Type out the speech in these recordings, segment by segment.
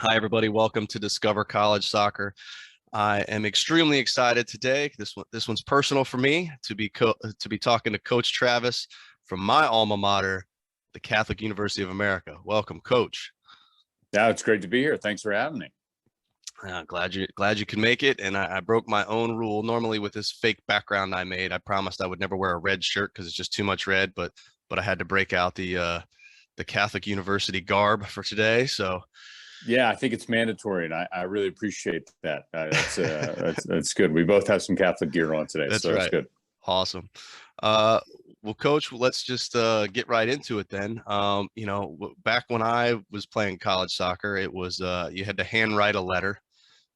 Hi, everybody. Welcome to Discover College Soccer. I am extremely excited today. This one's personal for me to be talking to Coach Travis from my alma mater, the Catholic University of America. Welcome, Coach. Yeah, it's great to be here. Thanks for having me. Glad you could make it. And I broke my own rule. Normally, with this fake background I made, I promised I would never wear a red shirt because it's just too much red. But I had to break out the Catholic University garb for today. So. Yeah, I think it's mandatory, and I really appreciate that. That's good. We both have some Catholic gear on today, That's so that's right. good. Awesome. Well, Coach, let's just get right into it then. Back when I was playing college soccer, it was you had to handwrite a letter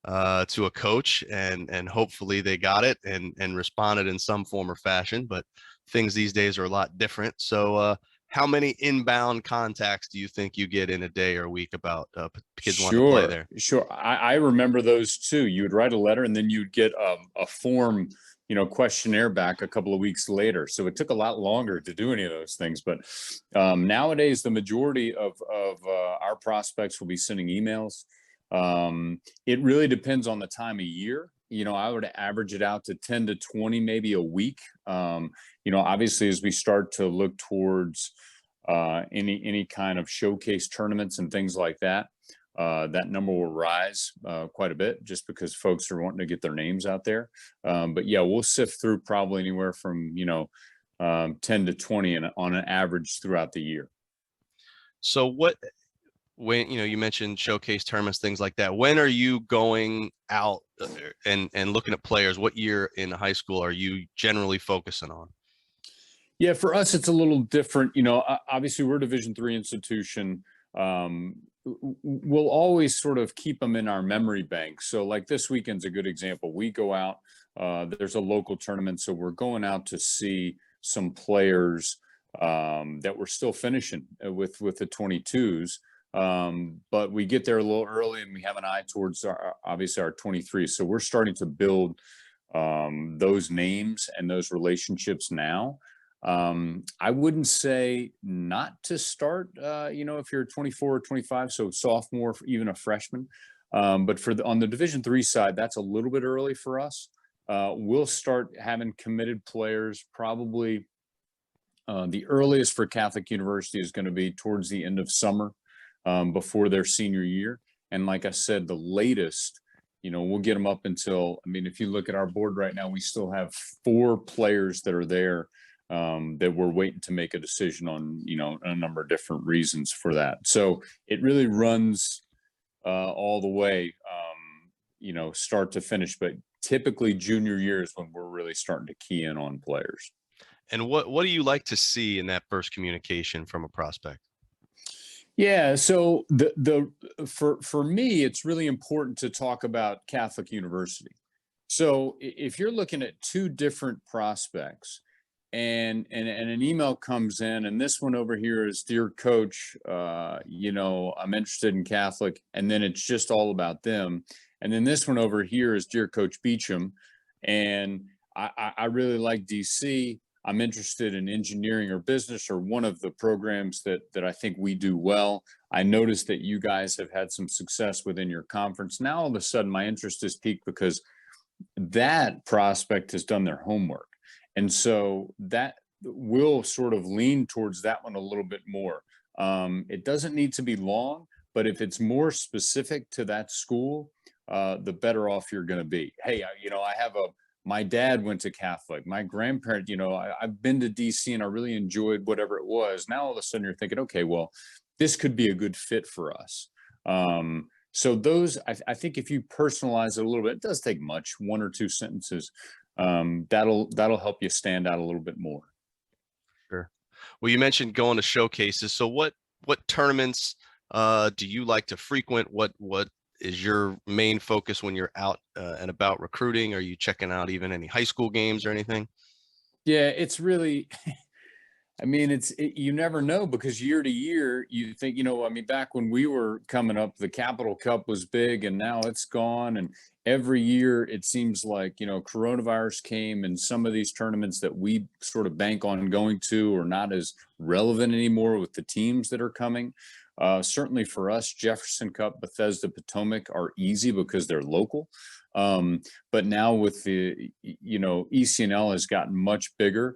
to a coach, and hopefully they got it and responded in some form or fashion. But things these days are a lot different. So, how many inbound contacts do you think you get in a day or a week about kids wanting to play there? Sure. I remember those too. You would write a letter, and then you'd get a form, questionnaire back a couple of weeks later. So it took a lot longer to do any of those things. But nowadays, the majority of our prospects will be sending emails. It really depends on the time of year. I would average it out to 10 to 20, maybe a week. Obviously, as we start to look towards any kind of showcase tournaments and things like that, that number will rise quite a bit just because folks are wanting to get their names out there. But yeah, we'll sift through probably anywhere from 10 to 20 on an average throughout the year. So when you mentioned showcase tournaments, things like that, when are you going out and looking at players? What year in high school are you generally focusing on? Yeah, for us, it's a little different. Obviously, we're a Division III institution. We'll always sort of keep them in our memory bank. So like this weekend's a good example. We go out, there's a local tournament. So we're going out to see some players that we're still finishing with the 22s. But we get there a little early and we have an eye towards obviously our 23. So we're starting to build those names and those relationships now. I wouldn't say not to start, if you're 24 or 25, so sophomore, even a freshman. But on the Division III side, that's a little bit early for us. We'll start having committed players probably the earliest for Catholic University is going to be towards the end of summer before their senior year. And like I said, the latest, we'll get them up until, if you look at our board right now, we still have 4 players that are there that we're waiting to make a decision on, a number of different reasons for that. So it really runs all the way, start to finish. But typically junior year is when we're really starting to key in on players. And what do you like to see in that first communication from a prospect? Yeah, so for me, it's really important to talk about Catholic University. So if you're looking at 2 different prospects, and an email comes in, and this one over here is, dear coach, I'm interested in Catholic, and then it's just all about them. And then this one over here is, dear Coach Beauchamp, and I really like DC. I'm interested in engineering or business or one of the programs that I think we do well. I noticed that you guys have had some success within your conference. Now all of a sudden my interest is piqued because that prospect has done their homework. And so that will sort of lean towards that one a little bit more. It doesn't need to be long, but if it's more specific to that school, the better off you're going to be. Hey, my dad went to Catholic. My grandparent, I've been to DC and I really enjoyed whatever it was. Now all of a sudden you're thinking, okay, well, this could be a good fit for us. So those, I think if you personalize it a little bit, it does take much, 1 or 2 sentences. That'll help you stand out a little bit more. Sure. Well, you mentioned going to showcases. So what tournaments do you like to frequent? What is your main focus when you're out and about recruiting? Are you checking out even any high school games or anything? Yeah, it's really, you never know because year to year you think, back when we were coming up, the Capital Cup was big and now it's gone. And every year it seems like, coronavirus came and some of these tournaments that we sort of bank on going to are not as relevant anymore with the teams that are coming. Certainly for us, Jefferson Cup, Bethesda, Potomac are easy because they're local. But now with ECNL has gotten much bigger.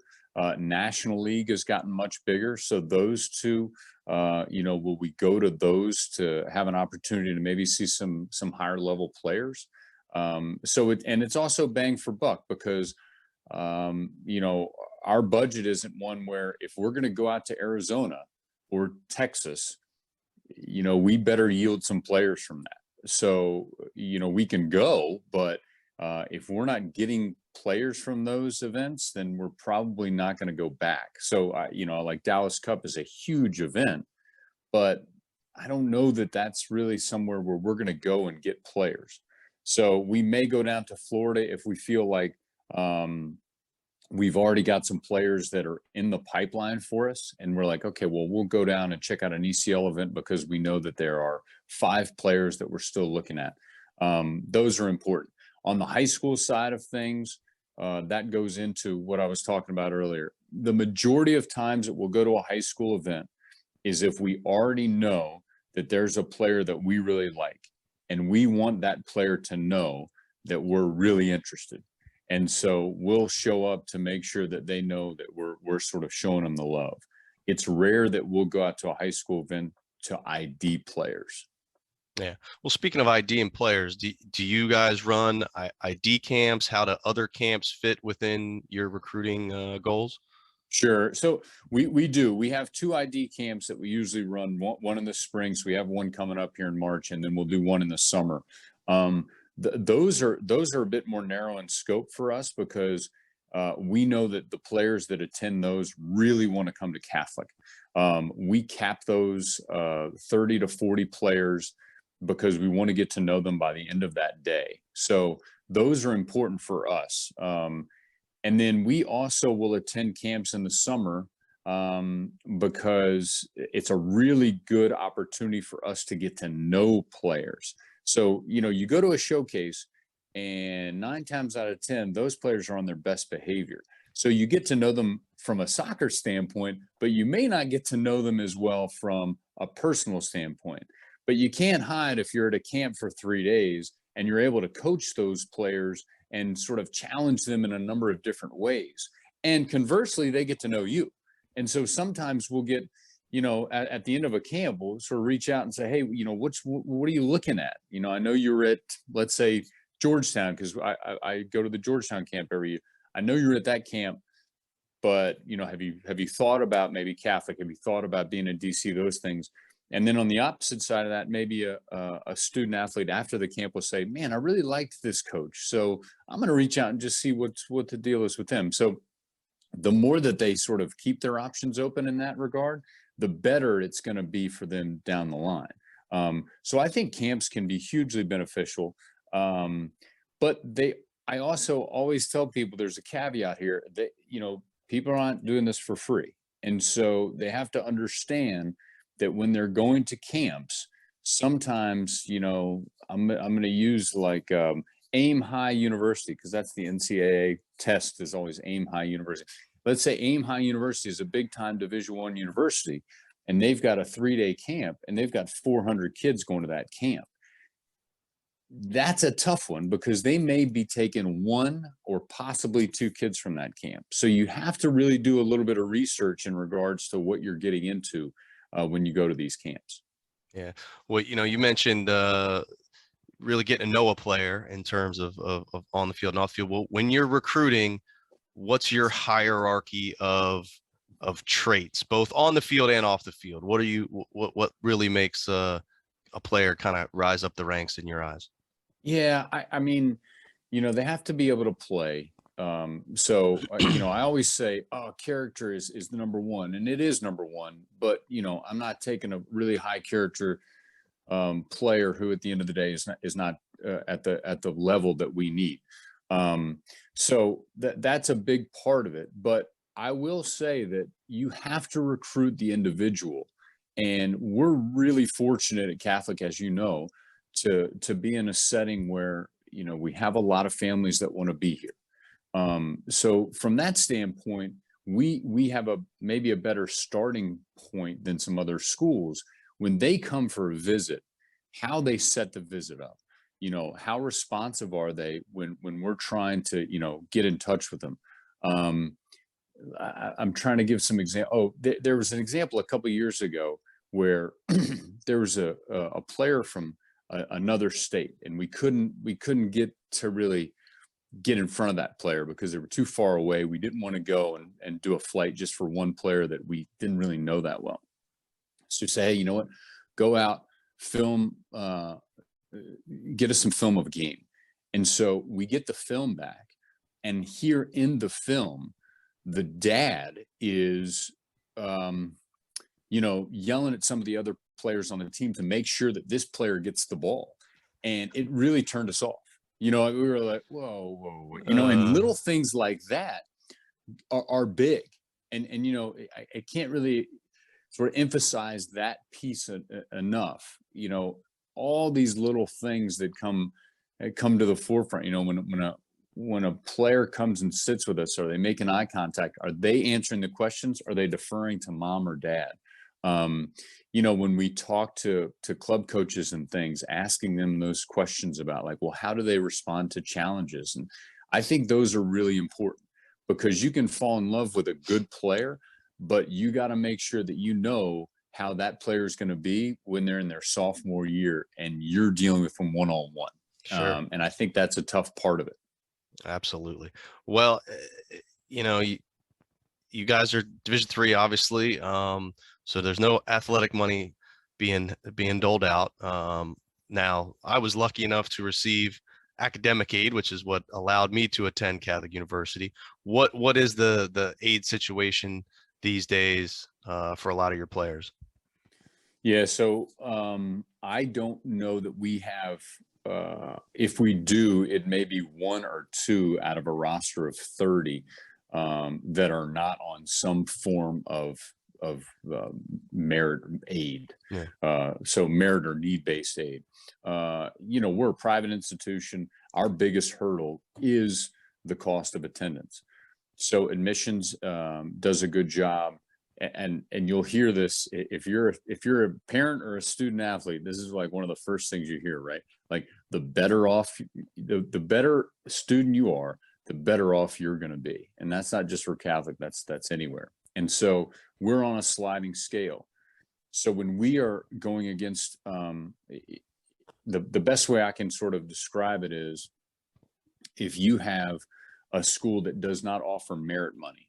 National League has gotten much bigger. So those two, will we go to those to have an opportunity to maybe see some higher level players? And it's also bang for buck because, our budget isn't one where if we're going to go out to Arizona or Texas, we better yield some players from that. So, we can go, but if we're not getting players from those events, then we're probably not going to go back. So, like Dallas Cup is a huge event, but I don't know that that's really somewhere where we're going to go and get players. So we may go down to Florida if we feel like we've already got some players that are in the pipeline for us. And we're like, okay, well, we'll go down and check out an ECL event because we know that there are 5 players that we're still looking at. Those are important. On the high school side of things, that goes into what I was talking about earlier. The majority of times that we'll go to a high school event is if we already know that there's a player that we really like, and we want that player to know that we're really interested. And so we'll show up to make sure that they know that we're sort of showing them the love. It's rare that we'll go out to a high school event to ID players. Yeah. Well, speaking of ID and players, do you guys run ID camps? How do other camps fit within your recruiting goals? Sure. So we do. We have 2 ID camps that we usually run. One in the spring. So we have one coming up here in March, and then we'll do one in the summer. Those are a bit more narrow in scope for us because we know that the players that attend those really want to come to Catholic. We cap those 30 to 40 players because we want to get to know them by the end of that day. So those are important for us. And then we also will attend camps in the summer because it's a really good opportunity for us to get to know players. So, you go to a showcase and 9 times out of 10, those players are on their best behavior. So you get to know them from a soccer standpoint, but you may not get to know them as well from a personal standpoint. But you can't hide if you're at a camp for 3 days and you're able to coach those players and sort of challenge them in a number of different ways. And conversely, they get to know you. And so sometimes we'll get, at the end of a camp, we'll sort of reach out and say, hey, what are you looking at? I know you're at, let's say, Georgetown, because I go to the Georgetown camp every year. I know you're at that camp, but, have you thought about maybe Catholic? Have you thought about being in DC, those things? And then on the opposite side of that, maybe a student athlete after the camp will say, man, I really liked this coach. So I'm going to reach out and just see what the deal is with them. So the more that they sort of keep their options open in that regard, the better it's going to be for them down the line. So I think camps can be hugely beneficial. But I also always tell people there's a caveat here that, people aren't doing this for free. And so they have to understand that when they're going to camps, sometimes, I'm going to use like Aim High University, because that's the NCAA test is always Aim High University. Let's say Aim High University is a big time Division I university, and they've got a 3-day camp, and they've got 400 kids going to that camp. That's a tough one because they may be taking 1 or possibly 2 kids from that camp. So you have to really do a little bit of research in regards to what you're getting into when you go to these camps. Yeah. Well, you mentioned really getting to know a player in terms of on the field and off the field. Well, when you're recruiting, what's your hierarchy of traits, both on the field and off the field? What really makes a player kind of rise up the ranks in your eyes? Yeah, I mean, they have to be able to play. So I always say, oh, character is the number one, and it is number one. But I'm not taking a really high character player who, at the end of the day, is not at the level that we need. So that's a big part of it. But I will say that you have to recruit the individual, and we're really fortunate at Catholic, as you know, to be in a setting where we have a lot of families that want to be here. So from that standpoint, we have maybe a better starting point than some other schools, when they come for a visit, how they set the visit up. How responsive are they when we're trying to, get in touch with them. Um, I'm trying to give some example. Oh, there was an example a couple years ago where there was a player from another state, and we couldn't get to really get in front of that player because they were too far away. We didn't want to go and do a flight just for one player that we didn't really know that well. So say, hey, you know what? Go out, film, get us some film of a game. And so we get the film back, and here in the film, the dad is, yelling at some of the other players on the team to make sure that this player gets the ball. And it really turned us off. We were like, whoa, whoa, whoa. And little things like that are big. And I can't really sort of emphasize that piece enough. All these little things that come to the forefront. When a player comes and sits with us, are they making eye contact? Are they answering the questions? Are they deferring to mom or dad? When we talk to club coaches and things, asking them those questions about like, well, how do they respond to challenges? And I think those are really important because you can fall in love with a good player, but you got to make sure that how that player is going to be when they're in their sophomore year and you're dealing with them one-on-one. Sure. And I think that's a tough part of it. Absolutely. Well, you guys are Division III, obviously. So there's no athletic money being doled out. Now, I was lucky enough to receive academic aid, which is what allowed me to attend Catholic University. What is the aid situation these days for a lot of your players? Yeah, so I don't know that we have. If we do, it may be one or two out of a roster of 30 that are not on some form of merit aid. Yeah. So merit or need-based aid. We're a private institution. Our biggest hurdle is the cost of attendance. So admissions does a good job. And you'll hear this if you're a parent or a student athlete. This is like one of the first things you hear, right? Like the better off, the better student you are, the better off you're going to be. And that's not just for Catholic. That's anywhere. And so we're on a sliding scale. So when we are going against the best way I can sort of describe it is if you have a school that does not offer merit money,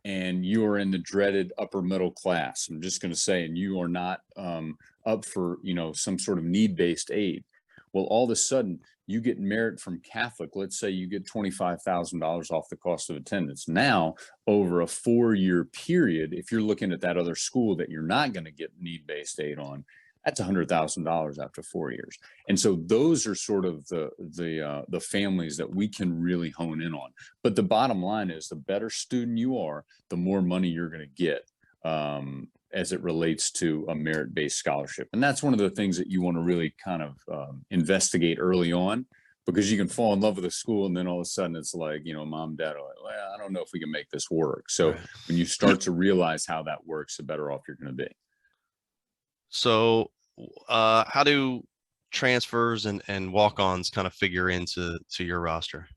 and you are in the dreaded upper middle class, I'm just going to say, and you are not up for, some sort of need-based aid. Well, all of a sudden you get merit from Catholic. Let's say you get $25,000 off the cost of attendance. Now, over a 4-year period, if you're looking at that other school that you're not going to get need-based aid on, that's $100,000 after 4 years. And so those are sort of the families that we can really hone in on. But the bottom line is the better student you are, the more money you're going to get as it relates to a merit-based scholarship. And that's one of the things that you want to really kind of investigate early on, because you can fall in love with a school and then all of a sudden it's like, mom, dad are like, well, I don't know if we can make this work. So Right. when you start to realize how that works, the better off you're going to be. So, how do transfers and walk-ons kind of figure into your roster?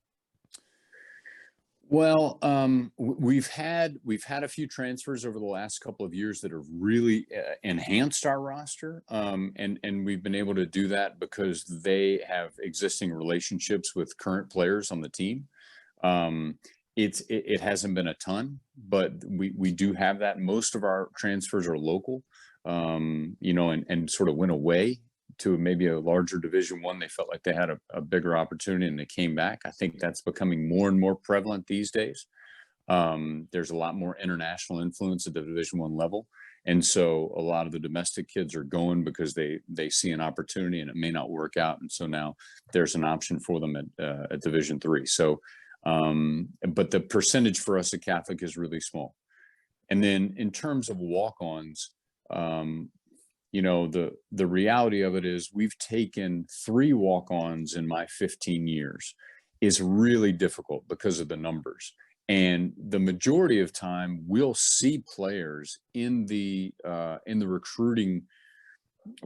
Well, we've had a few transfers over the last couple of years that have really enhanced our roster, and we've been able to do that because they have existing relationships with current players on the team. It hasn't been a ton, but we do have that. Most of our transfers are local, and sort of went away to maybe a larger Division I. They felt like they had a bigger opportunity and they came back. I think that's becoming more and more prevalent these days. There's a lot more international influence at the Division I level. And so a lot of the domestic kids are going because they see an opportunity and it may not work out. And so now there's an option for them at Division III. So, but the percentage for us at Catholic is really small. And then in terms of walk-ons, the reality of it is we've taken 3 walk-ons in my 15 years. Is really difficult because of the numbers. And the majority of time we'll see players in the recruiting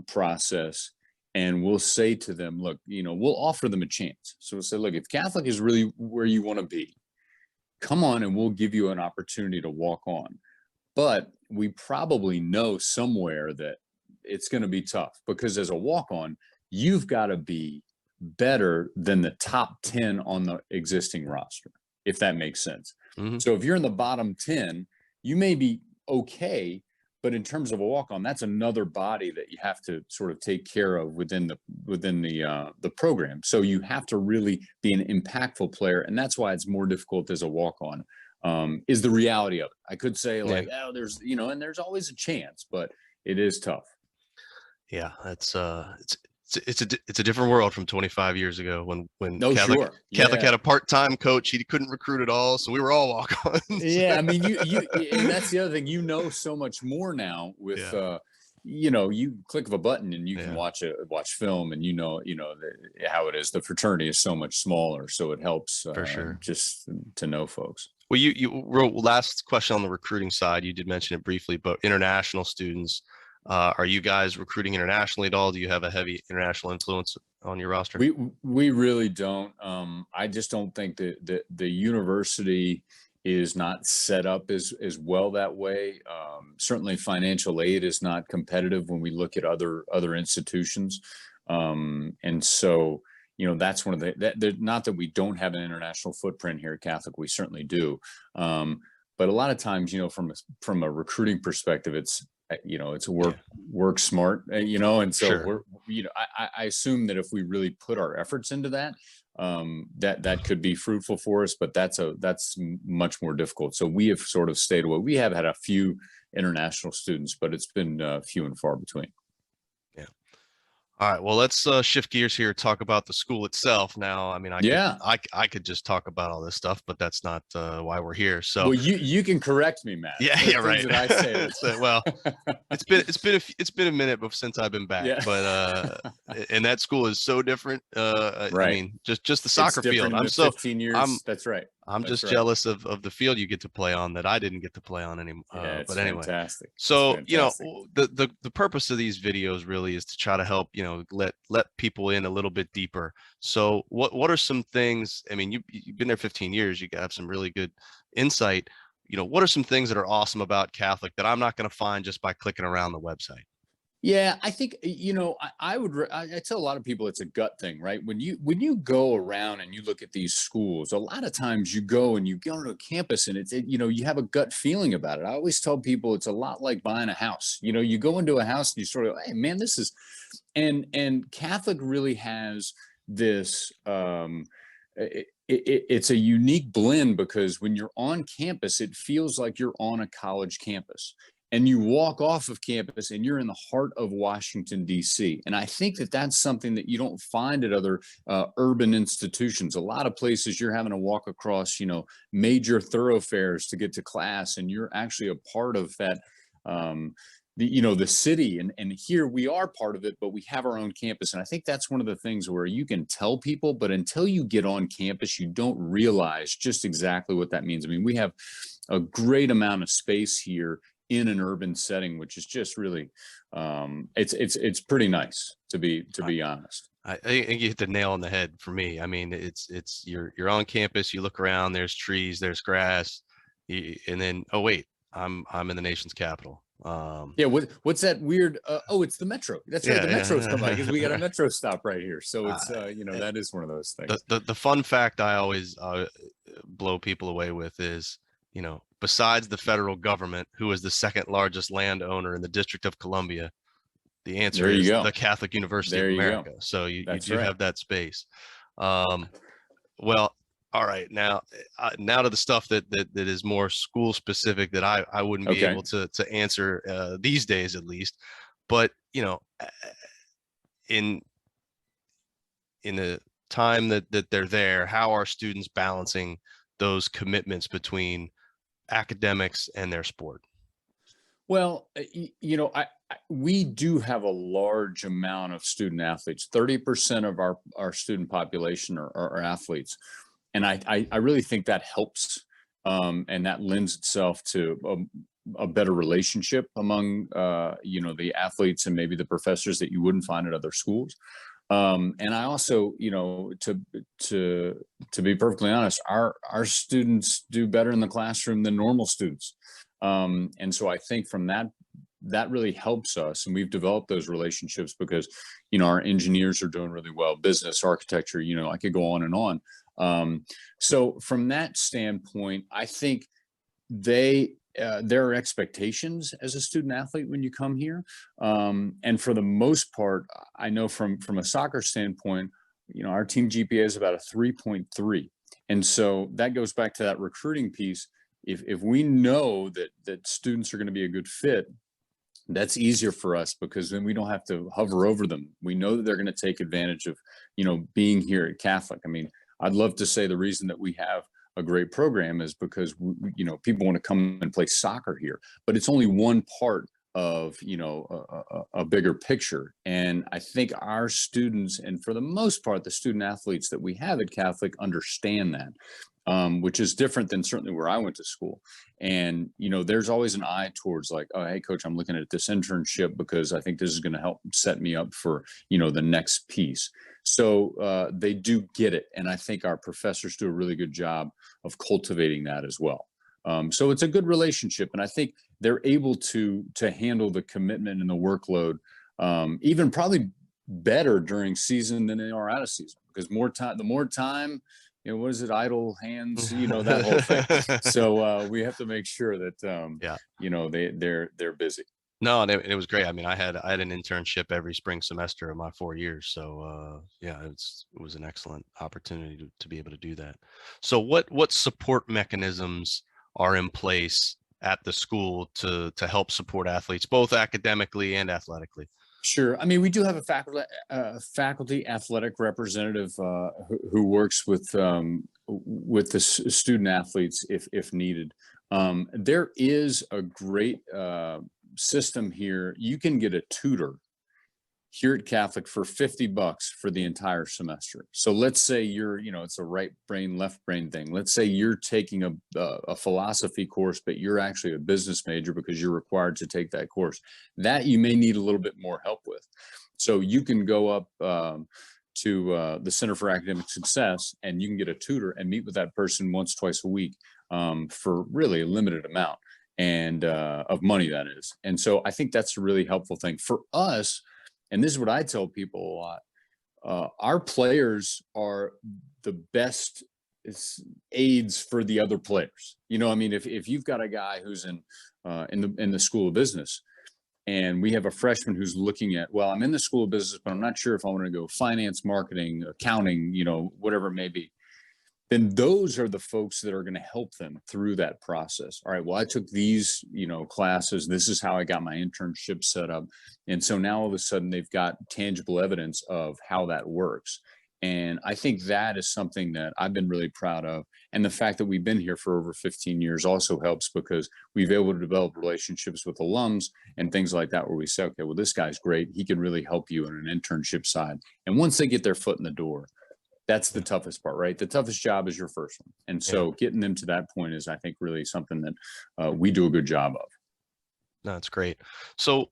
process, and we'll say to them, look, we'll offer them a chance. So we'll say, look, if Catholic is really where you want to be, come on and we'll give you an opportunity to walk on. But we probably know somewhere that it's going to be tough, because as a walk on, you've got to be better than the top 10 on the existing roster, if that makes sense. Mhm. So if you're in the bottom 10, you may be okay, but in terms of a walk on, that's another body that you have to sort of take care of within the program. So you have to really be an impactful player, and that's why it's more difficult as a walk on. Is the reality of it. I could say Yeah. like, oh, there's and there's always a chance, but it is tough. Yeah, it's a different world from 25 years ago when No, Catholic sure, Catholic yeah. had a part-time coach. He couldn't recruit at all, so we were all walk-ons. Yeah, I mean, and that's the other thing. So much more now with, Yeah, you click of a button and you can yeah, watch film, and how it is. The fraternity is so much smaller, so it helps for sure. just to know folks. Well, you wrote last question on the recruiting side. You did mention it briefly, but international students, are you guys recruiting internationally at all? Do you have a heavy international influence on your roster? We really don't. I just don't think that the university is not set up as well that way. Certainly, financial aid is not competitive when we look at other institutions, and so that's one of not that we don't have an international footprint here at Catholic. We certainly do, but a lot of times, from a recruiting perspective, it's Yeah, work smart, and so sure. I assume that if we really put our efforts into that, that could be fruitful for us, but that's much more difficult. So we have sort of stayed away. We have had a few international students, but it's been few and far between. Yeah. All right. Well, let's shift gears here. Talk about the school itself. Now, I mean, Yeah. I could just talk about all this stuff, but that's not why we're here. So, Well, you can correct me, Matt. yeah, There are yeah, things right. that I say. So, well, it's been a minute since I've been back, Yeah. but and that school is so different. I Right. mean, just the It's soccer field. different in the 15 I'm years. That's right. I'm That's just right. jealous of the field you get to play on that I didn't get to play on anymore. Yeah, it's But anyway, fantastic. It's so fantastic. the purpose of these videos really is to try to help let people in a little bit deeper. So what are some things? I mean, you've been there 15 years. You have some really good insight. What are some things that are awesome about Catholic that I'm not going to find just by clicking around the website? Yeah, I think I tell a lot of people it's a gut thing, right? When you go around and you look at these schools, a lot of times you go and you go to a campus and you have a gut feeling about it. I always tell people it's a lot like buying a house. You go into a house and you sort of, hey man, this is, and Catholic really has this. It's a unique blend, because when you're on campus, it feels like you're on a college campus, and you walk off of campus and you're in the heart of Washington, D.C. And I think that that's something that you don't find at other urban institutions. A lot of places you're having to walk across, major thoroughfares to get to class, and you're actually a part of that. The city, and here we are part of it, but we have our own campus, and I think that's one of the things where you can tell people, but until you get on campus you don't realize just exactly what that means. I mean, we have a great amount of space here in an urban setting, which is just really, it's pretty nice, to be honest. I think you hit the nail on the head for me. I mean, it's you're on campus, you look around, there's trees, there's grass, and then oh wait, I'm in the nation's capital. Yeah, what's that weird? Oh, it's the metro. That's right. Yeah, The metro's come by because we got a yeah. metro stop right here. So uh, it's that is one of those the, things. the fun fact I always blow people away with is, besides the federal government, who is the second largest landowner in the District of Columbia, the answer There you is go. the Catholic University of There you go. America. So you That's do right. have that space. Um, well, all right, now to the stuff that is more school specific that I wouldn't be Okay. able to answer these days, at least. But in the time that they're there, how are students balancing those commitments between academics and their sport? Well, we do have a large amount of student athletes. 30% of our student population are athletes, and I really think that helps, and that lends itself to a better relationship among the athletes and maybe the professors that you wouldn't find at other schools. And I also, to be perfectly honest, our students do better in the classroom than normal students. And so I think from that really helps us, and we've developed those relationships because our engineers are doing really well, business, architecture, I could go on and on. So from that standpoint, I think there are expectations as a student athlete when you come here, and for the most part, I know from a soccer standpoint, our team GPA is about a 3.3, and so that goes back to that recruiting piece. If we know that students are going to be a good fit, that's easier for us because then we don't have to hover over them. We know that they're going to take advantage of being here at Catholic. I mean, I'd love to say the reason that we have a great program is because people want to come and play soccer here, but it's only one part of a bigger picture. And I think our students, and for the most part the student athletes that we have at Catholic, understand that, which is different than certainly where I went to school. And there's always an eye towards like, oh, hey coach, I'm looking at this internship because I think this is going to help set me up for the next piece. So they do get it, and I think our professors do a really good job of cultivating that as well. So it's a good relationship, and I think they're able to handle the commitment and the workload even probably better during season than they are out of season, because the more time, what is it, idle hands, that whole thing. So we have to make sure that they're busy. No, and it was great. I mean, I had an internship every spring semester of my 4 years. So it was an excellent opportunity to be able to do that. So what support mechanisms are in place at the school to help support athletes, both academically and athletically? Sure. I mean, we do have a faculty athletic representative who works with the student athletes if needed. There is a great system here. You can get a tutor here at Catholic for $50 for the entire semester. So let's say it's a right brain, left brain thing. Let's say you're taking a philosophy course, but you're actually a business major because you're required to take that course. That you may need a little bit more help with. So you can go up to the Center for Academic Success, and you can get a tutor and meet with that person once, twice a week for really a limited amount and of money, that is. And so I think that's a really helpful thing for us. And this is what I tell people a lot. Our players are the best aids for the other players. I mean, if you've got a guy who's in the School of Business, and we have a freshman who's looking at, well, I'm in the School of Business, but I'm not sure if I want to go finance, marketing, accounting, whatever it may be, then those are the folks that are going to help them through that process. All right, well, I took these, classes. This is how I got my internship set up. And so now all of a sudden they've got tangible evidence of how that works. And I think that is something that I've been really proud of. And the fact that we've been here for over 15 years also helps, because we've been able to develop relationships with alums and things like that, where we say, okay, well, this guy's great. He can really help you in an internship side. And once they get their foot in the door, that's the toughest part, right? The toughest job is your first one. And so getting them to that point is, I think, really something that we do a good job of. No, that's great. So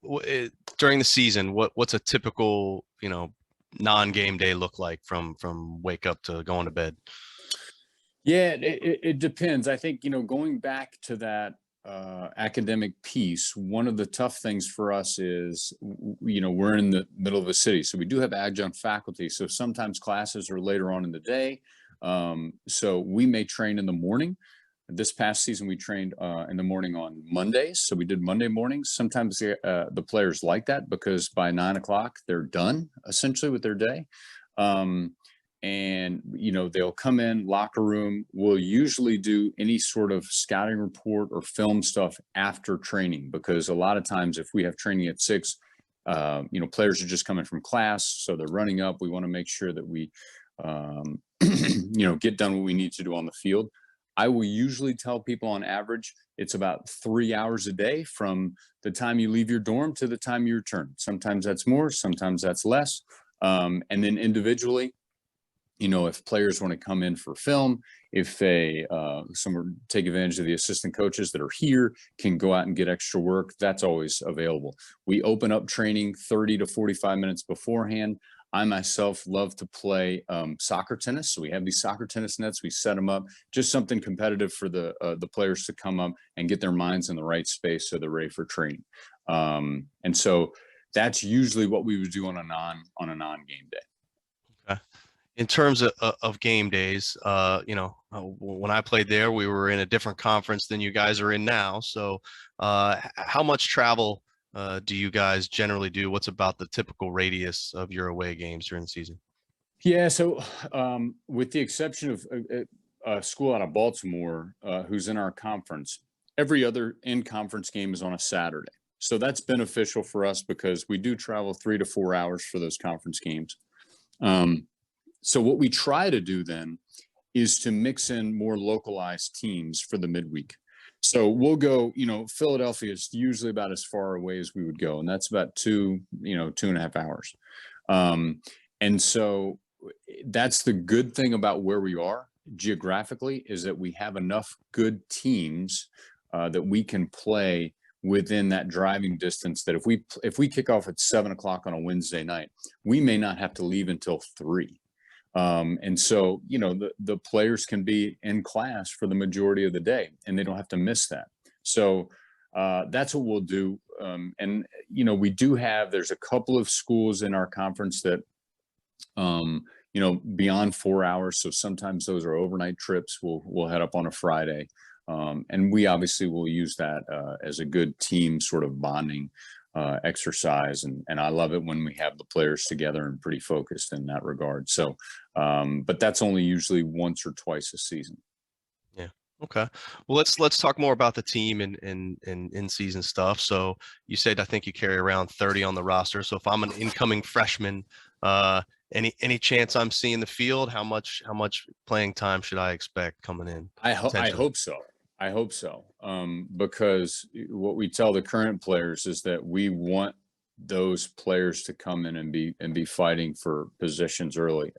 during the season, what's a typical, non-game day look like from wake up to going to bed? Yeah, it depends. I think, going back to that academic piece, one of the tough things for us is, we're in the middle of a city, so we do have adjunct faculty. So sometimes classes are later on in the day. So we may train in the morning. This past season, we trained in the morning on Mondays. So we did Monday mornings. Sometimes the players like that, because by 9 o'clock, they're done essentially with their day. And they'll come in, locker room. We'll usually do any sort of scouting report or film stuff after training, because a lot of times if we have training at 6, players are just coming from class, so they're running up. We want to make sure that we get done what we need to do on the field. I will usually tell people on average it's about 3 hours a day from the time you leave your dorm to the time you return. Sometimes that's more, sometimes that's less. And then individually, if players want to come in for film, if they some take advantage of the assistant coaches that are here, can go out and get extra work, that's always available. We open up training 30 to 45 minutes beforehand. I myself love to play soccer tennis. So we have these soccer tennis nets. We set them up, just something competitive for the players to come up and get their minds in the right space so they're ready for training. And so that's usually what we would do on a non-game day. Okay. In terms of game days, when I played there, we were in a different conference than you guys are in now. So how much travel do you guys generally do? What's about the typical radius of your away games during the season? Yeah, so with the exception of a school out of Baltimore who's in our conference, every other in-conference game is on a Saturday. So that's beneficial for us because we do travel 3 to 4 hours for those conference games. So what we try to do then is to mix in more localized teams for the midweek. So we'll go, Philadelphia is usually about as far away as we would go, and that's about 2.5 hours. And so that's the good thing about where we are geographically, is that we have enough good teams that we can play within that driving distance, that if we kick off at 7 o'clock on a Wednesday night, we may not have to leave until 3. And so, the players can be in class for the majority of the day and they don't have to miss that. So that's what we'll do. And there's a couple of schools in our conference that, beyond 4 hours. So sometimes those are overnight trips. We'll head up on a Friday. And we obviously will use that as a good team sort of bonding exercise. And I love it when we have the players together and pretty focused in that regard. So, but that's only usually once or twice a season. Yeah. Okay. Well, let's talk more about the team and in-season stuff. So you said, I think you carry around 30 on the roster. So if I'm an incoming freshman, any chance I'm seeing the field? How much playing time should I expect coming in? I hope so. I hope so. Because what we tell the current players is that we want those players to come in and be fighting for positions early.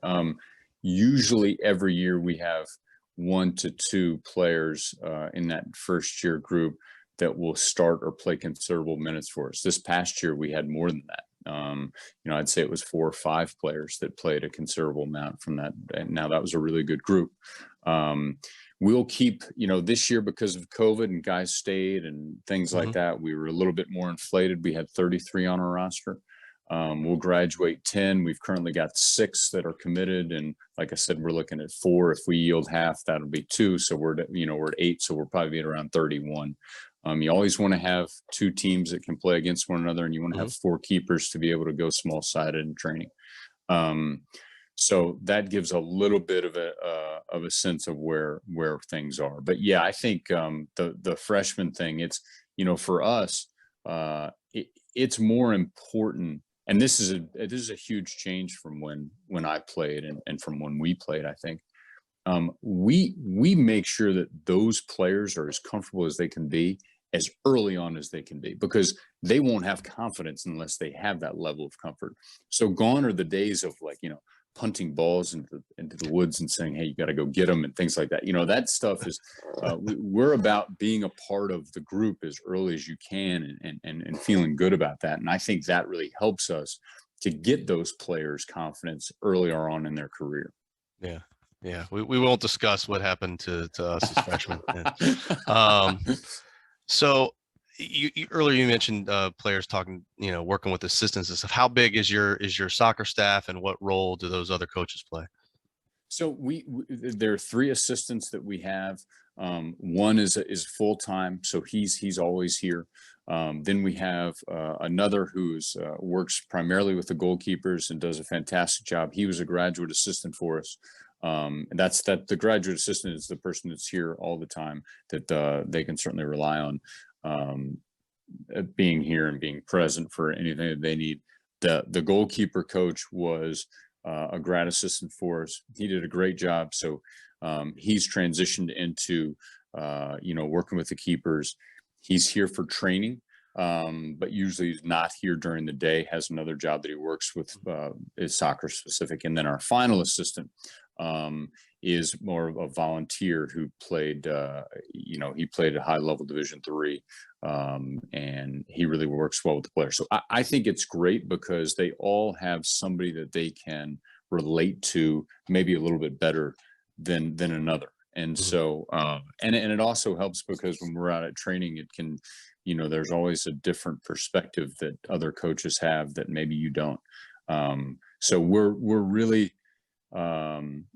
Usually every year we have 1 to 2 players in that first year group that will start or play considerable minutes for us. This past year we had more than that. I'd say it was 4 or 5 players that played a considerable amount from that. And now that was a really good group. We'll keep, this year because of COVID and guys stayed and things like that, we were a little bit more inflated. We had 33 on our roster. We'll graduate 10. We've currently got 6 that are committed. And like I said, we're looking at 4. If we yield half, that'll be 2. So we're at 8. So we're probably at around 31. You always want to have 2 teams that can play against one another, and you want to have 4 keepers to be able to go small sided in training. So that gives a little bit of a sense of where things are. But yeah, I think the freshman thing, it's for us, it's more important. And this is a huge change from when I played and from when we played. I think we make sure that those players are as comfortable as they can be as early on as they can be, because they won't have confidence unless they have that level of comfort. So gone are the days of punting balls into the woods and saying, hey, you got to go get them and things like that. That stuff is, we're about being a part of the group as early as you can and feeling good about that. And I think that really helps us to get those players confidence earlier on in their career. Yeah. Yeah. We won't discuss what happened to us as freshmen. Yeah. So you earlier you mentioned players talking, working with assistants and stuff. How big is your soccer staff, and what role do those other coaches play? So there are 3 assistants that we have. One is full time, so he's always here. Then we have another who's works primarily with the goalkeepers and does a fantastic job. He was a graduate assistant for us. And that's the graduate assistant is the person that's here all the time that they can certainly rely on being here and being present for anything that they need. The goalkeeper coach was a grad assistant for us. He did a great job. So he's transitioned into working with the keepers. He's here for training, but usually he's not here during the day, has another job that he works with, is soccer specific. And then our final assistant is more of a volunteer who played, he played at high level Division III, and he really works well with the players. So I think it's great because they all have somebody that they can relate to maybe a little bit better than another. And Mhm. so, and it also helps because when we're out at training, it can, there's always a different perspective that other coaches have that maybe you don't. So we're really, um,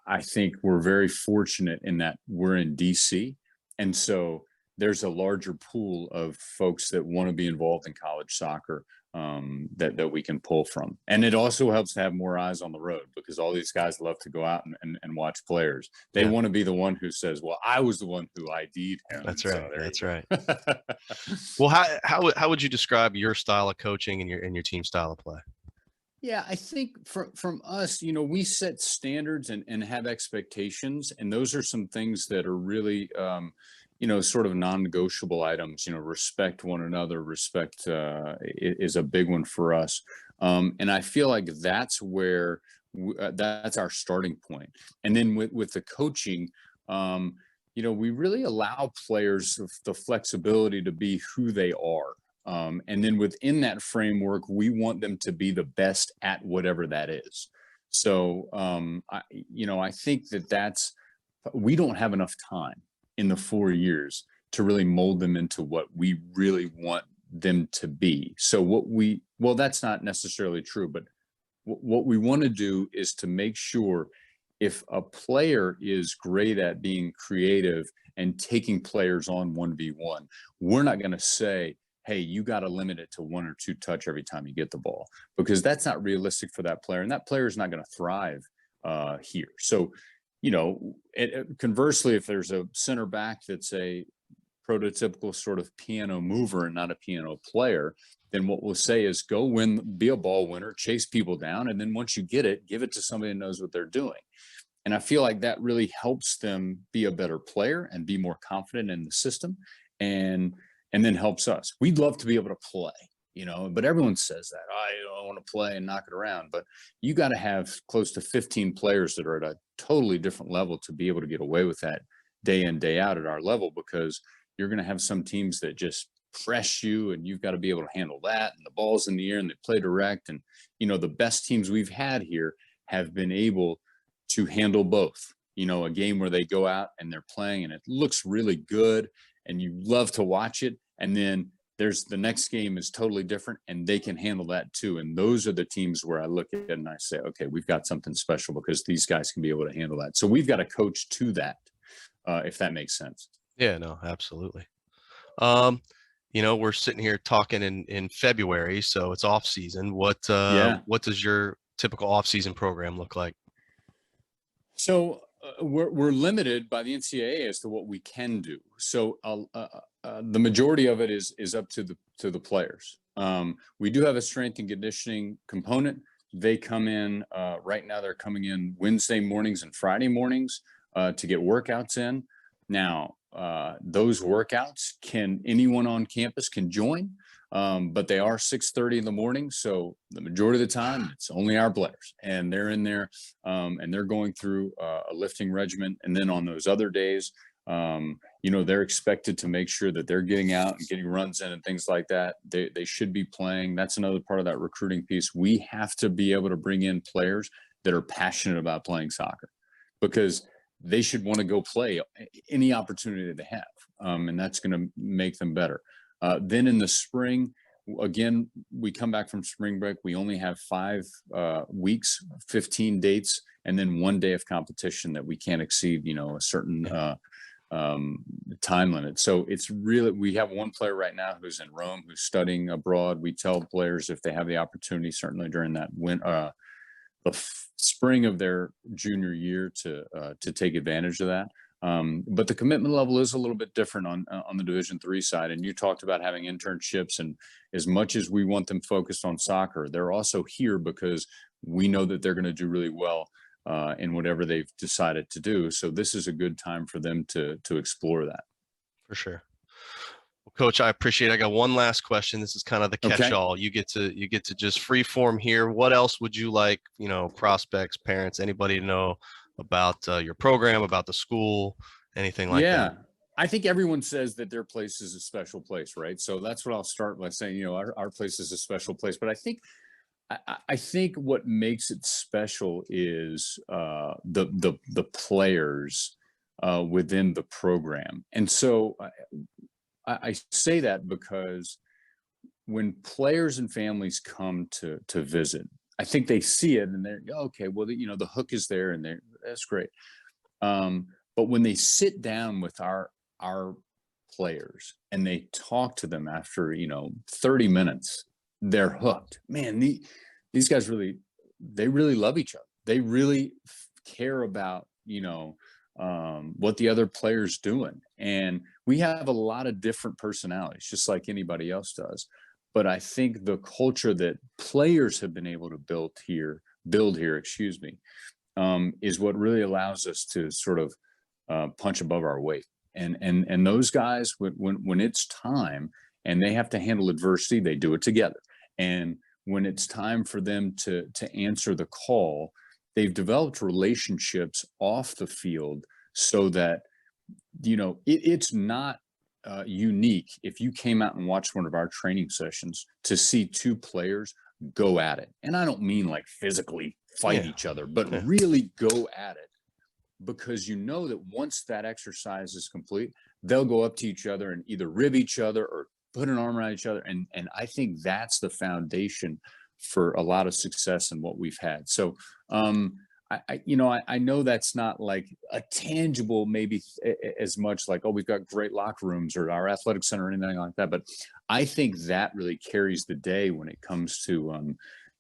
I think we're very fortunate in that we're in DC. And so there's a larger pool of folks that want to be involved in college soccer, that we can pull from. And it also helps to have more eyes on the road because all these guys love to go out and watch players. They Yeah, want to be the one who says, well, I was the one who ID'd him. And that's so right. there That's you right. go. Well, how would you describe your style of coaching and your team style of play? Yeah, I think from us, we set standards and have expectations, and those are some things that are really, sort of non-negotiable items. Respect one another. Respect is a big one for us, and I feel like that's where that's our starting point. And then with the coaching, we really allow players the flexibility to be who they are. And then within that framework, we want them to be the best at whatever that is. So, I think we don't have enough time in the 4 years to really mold them into what we really want them to be. So well, that's not necessarily true, but what we want to do is to make sure if a player is great at being creative and taking players on 1v1, we're not going to say, hey, you got to limit it to 1 or 2 touch every time you get the ball, because that's not realistic for that player. And that player is not going to thrive here. So, conversely, if there's a center back that's a prototypical sort of piano mover and not a piano player, then what we'll say is go win, be a ball winner, chase people down. And then once you get it, give it to somebody that knows what they're doing. And I feel like that really helps them be a better player and be more confident in the system. And then helps us. We'd love to be able to play, but everyone says that I want to play and knock it around. But you got to have close to 15 players that are at a totally different level to be able to get away with that day in, day out at our level, because you're going to have some teams that just press you and you've got to be able to handle that. And the ball's in the air and they play direct. And, the best teams we've had here have been able to handle both. A game where they go out and they're playing and it looks really good and you love to watch it. And then there's the next game is totally different and they can handle that too. And those are the teams where I look at it and I say, okay, we've got something special because these guys can be able to handle that. So we've got to coach to that, if that makes sense. Yeah, no, absolutely. Um, we're sitting here talking in February, so it's off season. Yeah. What does your typical off season program look like? So we're limited by the NCAA as to what we can do. So the majority of it is up to the players. We do have a strength and conditioning component. They come in right now. They're coming in Wednesday mornings and Friday mornings to get workouts in. Now those workouts anyone on campus can join. But they are 6:30 in the morning. So the majority of the time, it's only our players and they're in there and they're going through a lifting regimen. And then on those other days, they're expected to make sure that they're getting out and getting runs in and things like that. They should be playing. That's another part of that recruiting piece. We have to be able to bring in players that are passionate about playing soccer, because they should want to go play any opportunity that they have. And that's going to make them better. Then in the spring, again, we come back from spring break. We only have 5 weeks, 15 dates, and then 1 day of competition that we can't exceed, a certain time limit. So it's really, we have one player right now who's in Rome, who's studying abroad. We tell players if they have the opportunity, certainly during that spring of their junior year, to take advantage of that. But the commitment level is a little bit different on the Division III side. And you talked about having internships, and as much as we want them focused on soccer, they're also here because we know that they're going to do really well in whatever they've decided to do. So this is a good time for them to explore that. For sure. Well, Coach, I appreciate it. I got one last question. This is kind of the Okay. catch-all. You get to just free form here. What else would you like, prospects, parents, anybody to know about your program, about the school, anything like that? Yeah. I think everyone says that their place is a special place, right? So that's what I'll start by saying, our place is a special place. But I think what makes it special is the players within the program. And so I say that because when players and families come to visit, I think they see it and they're okay. Well, the hook is there, and that's great. But when they sit down with our players and they talk to them after 30 minutes, they're hooked. Man, these guys they really love each other. They really care about what the other player's doing. And we have a lot of different personalities, just like anybody else does. But I think the culture that players have been able to build here, is what really allows us to sort of punch above our weight. And those guys, when it's time and they have to handle adversity, they do it together. And when it's time for them to answer the call, they've developed relationships off the field so that it's not unique if you came out and watched one of our training sessions to see two players go at it. And I don't mean like physically fight each other, but really go at it, because that once that exercise is complete, they'll go up to each other and either rib each other or put an arm around each other. And I think that's the foundation for a lot of success in what we've had. So I know that's not like a tangible, maybe as much like, oh, we've got great locker rooms or our athletic center or anything like that. But I think that really carries the day when it comes to,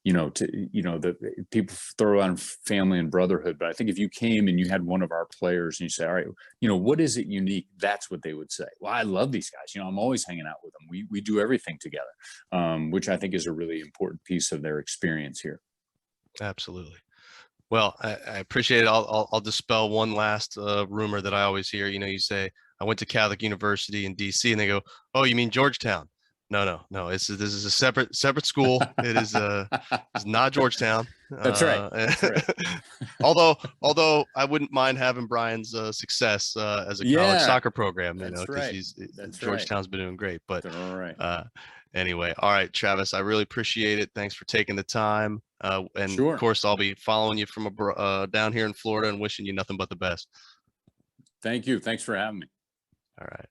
the people throw on family and brotherhood. But I think if you came and you had one of our players and you say, all right, what is it unique? That's what they would say. Well, I love these guys. I'm always hanging out with them. We do everything together, which I think is a really important piece of their experience here. Absolutely. Well, I appreciate it. I'll dispel one last rumor that I always hear. You say, I went to Catholic University in DC, and they go, oh, you mean Georgetown? No. This is a separate school. It is it's not Georgetown. That's right. That's right. although I wouldn't mind having Brian's success as a college soccer program, because Georgetown's been doing great. But all right. Anyway, all right, Travis, I really appreciate it. Thanks for taking the time. And Sure. Of course, I'll be following you from down here in Florida and wishing you nothing but the best. Thank you. Thanks for having me. All right.